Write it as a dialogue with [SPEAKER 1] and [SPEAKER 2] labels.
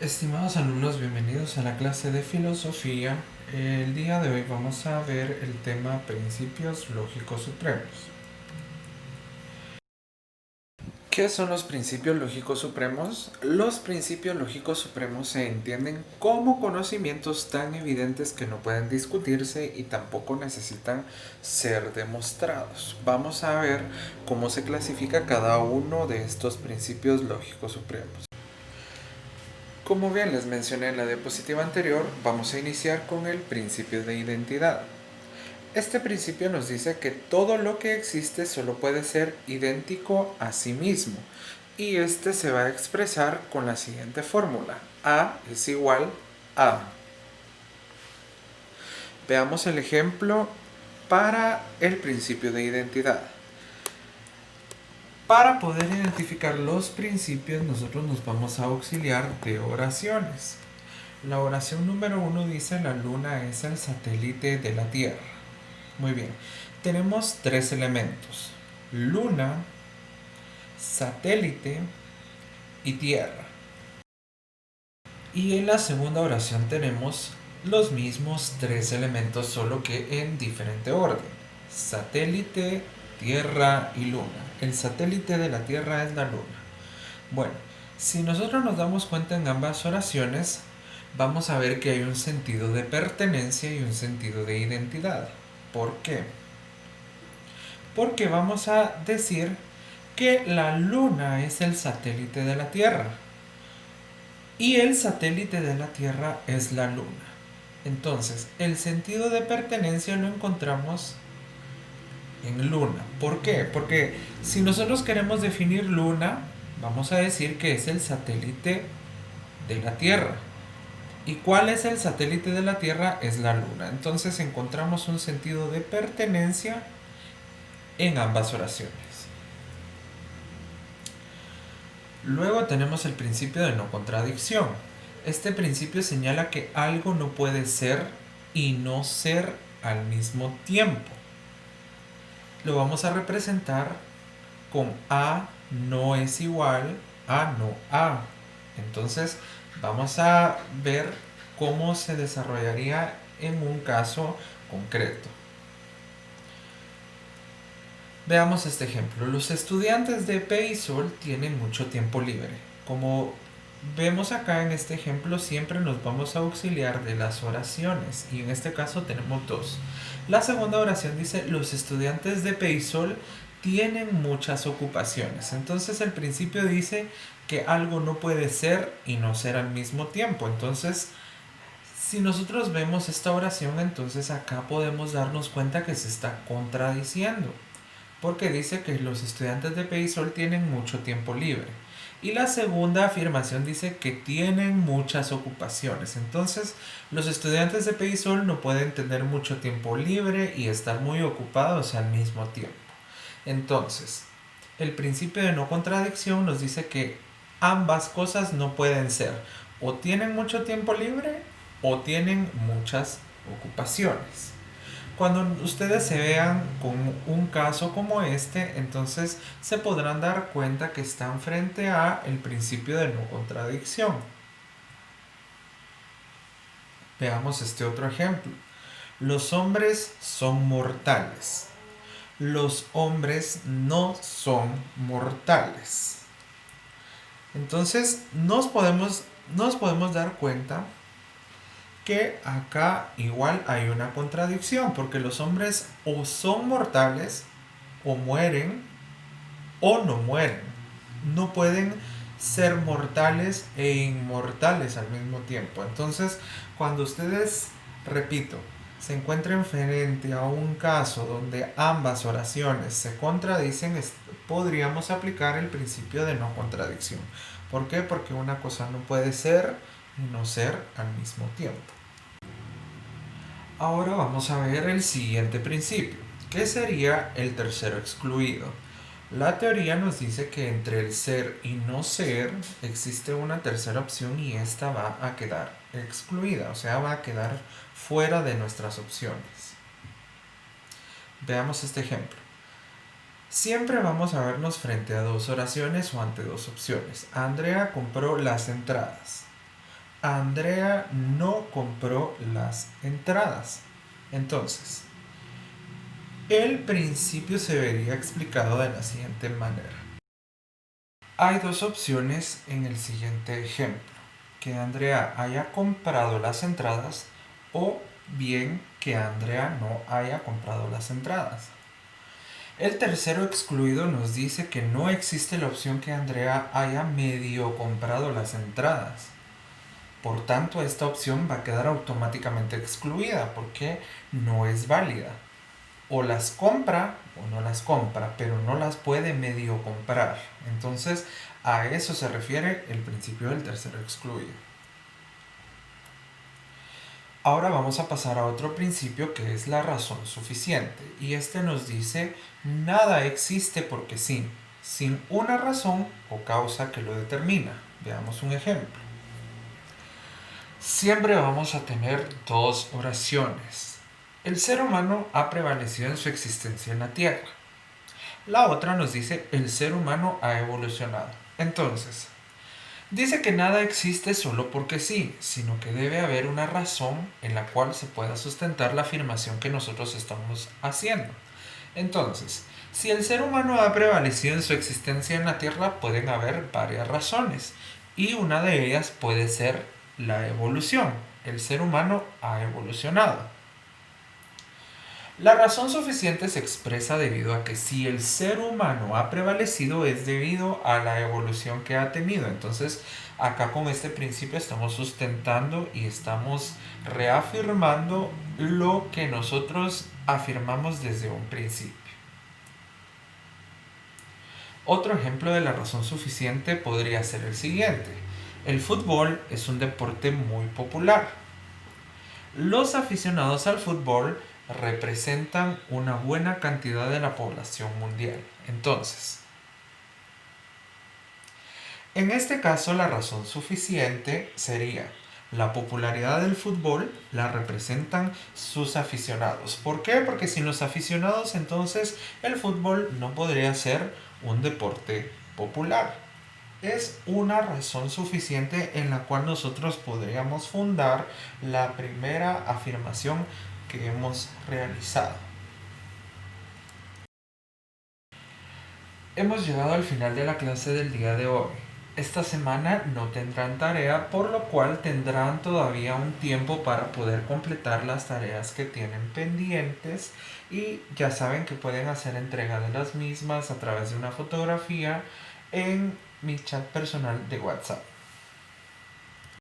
[SPEAKER 1] Estimados alumnos, bienvenidos a la clase de filosofía. El día de hoy vamos a ver el tema principios lógicos supremos. ¿Qué son los principios lógicos supremos? Los principios lógicos supremos se entienden como conocimientos tan evidentes que no pueden discutirse y tampoco necesitan ser demostrados. Vamos a ver cómo se clasifica cada uno de estos principios lógicos supremos. Como bien les mencioné en la diapositiva anterior, vamos a iniciar con el principio de identidad. Este principio nos dice que todo lo que existe solo puede ser idéntico a sí mismo, y este se va a expresar con la siguiente fórmula: A es igual a. Veamos el ejemplo para el principio de identidad. Para poder identificar los principios, nosotros nos vamos a auxiliar de oraciones. La oración número 1 dice: la luna es el satélite de la Tierra. Muy bien. Tenemos tres elementos: luna, satélite y tierra. Y en la segunda oración tenemos los mismos tres elementos, solo que en diferente orden: satélite, tierra y luna. El satélite de la Tierra es la luna. Bueno, si nosotros nos damos cuenta en ambas oraciones, vamos a ver que hay un sentido de pertenencia y un sentido de identidad. ¿Por qué? Porque vamos a decir que la luna es el satélite de la Tierra y el satélite de la Tierra es la luna. Entonces, el sentido de pertenencia lo encontramos en luna. ¿Por qué? Porque si nosotros queremos definir luna, vamos a decir que es el satélite de la Tierra. ¿Y cuál es el satélite de la Tierra? Es la luna. Entonces encontramos un sentido de pertenencia en ambas oraciones. Luego tenemos el principio de no contradicción. Este principio señala que algo no puede ser y no ser al mismo tiempo. Lo vamos a representar con A no es igual a no A. Entonces vamos a ver cómo se desarrollaría en un caso concreto. Veamos este ejemplo. Los estudiantes de P y Sol tienen mucho tiempo libre. Como vemos acá en este ejemplo, siempre nos vamos a auxiliar de las oraciones, y en este caso tenemos dos. La segunda oración dice: los estudiantes de P y Sol tienen muchas ocupaciones. Entonces el principio dice que algo no puede ser y no ser al mismo tiempo. Entonces, si nosotros vemos esta oración, entonces acá podemos darnos cuenta que se está contradiciendo, porque dice que los estudiantes de PEISOL tienen mucho tiempo libre. Y la segunda afirmación dice que tienen muchas ocupaciones. Entonces, los estudiantes de PEISOL no pueden tener mucho tiempo libre y estar muy ocupados al mismo tiempo. Entonces, el principio de no contradicción nos dice que ambas cosas no pueden ser: o tienen mucho tiempo libre o tienen muchas ocupaciones. Cuando ustedes se vean con un caso como este, entonces se podrán dar cuenta que están frente a el principio de no contradicción. Veamos este otro ejemplo. Los hombres son mortales. Los hombres no son mortales. Entonces nos podemos dar cuenta que acá igual hay una contradicción, porque los hombres o son mortales, o mueren, o no mueren. No pueden ser mortales e inmortales al mismo tiempo. Entonces, cuando ustedes, repito, se encuentren frente a un caso donde ambas oraciones se contradicen, podríamos aplicar el principio de no contradicción. ¿Por qué? Porque una cosa no puede ser y no ser al mismo tiempo. Ahora vamos a ver el siguiente principio, que sería el tercero excluido. La teoría nos dice que entre el ser y no ser existe una tercera opción, y esta va a quedar excluida, o sea, va a quedar fuera de nuestras opciones. Veamos este ejemplo. Siempre vamos a vernos frente a dos oraciones o ante dos opciones. Andrea compró las entradas. Andrea no compró las entradas. Entonces, el principio se vería explicado de la siguiente manera. Hay dos opciones en el siguiente ejemplo. Que Andrea haya comprado las entradas o bien que Andrea no haya comprado las entradas. El tercero excluido nos dice que no existe la opción que Andrea haya medio comprado las entradas. Por tanto, esta opción va a quedar automáticamente excluida porque no es válida. O las compra o no las compra, pero no las puede medio comprar. Entonces, a eso se refiere el principio del tercero excluido. Ahora vamos a pasar a otro principio que es la razón suficiente. Y este nos dice, nada existe porque sí, sin una razón o causa que lo determina. Veamos un ejemplo. Siempre vamos a tener dos oraciones. El ser humano ha prevalecido en su existencia en la Tierra. La otra nos dice, el ser humano ha evolucionado. Entonces, dice que nada existe solo porque sí, sino que debe haber una razón en la cual se pueda sustentar la afirmación que nosotros estamos haciendo. Entonces, si el ser humano ha prevalecido en su existencia en la Tierra, pueden haber varias razones. Y una de ellas puede ser la evolución. El ser humano ha evolucionado. La razón suficiente se expresa debido a que si el ser humano ha prevalecido es debido a la evolución que ha tenido. Entonces, acá con este principio estamos sustentando y estamos reafirmando lo que nosotros afirmamos desde un principio. Otro ejemplo de la razón suficiente podría ser el siguiente. El fútbol es un deporte muy popular. Los aficionados al fútbol representan una buena cantidad de la población mundial. Entonces, en este caso la razón suficiente sería la popularidad del fútbol la representan sus aficionados. ¿Por qué? Porque sin los aficionados entonces el fútbol no podría ser un deporte popular. Es una razón suficiente en la cual nosotros podríamos fundar la primera afirmación que hemos realizado. Hemos llegado al final de la clase del día de hoy. Esta semana no tendrán tarea, por lo cual tendrán todavía un tiempo para poder completar las tareas que tienen pendientes y ya saben que pueden hacer entrega de las mismas a través de una fotografía en mi chat personal de WhatsApp.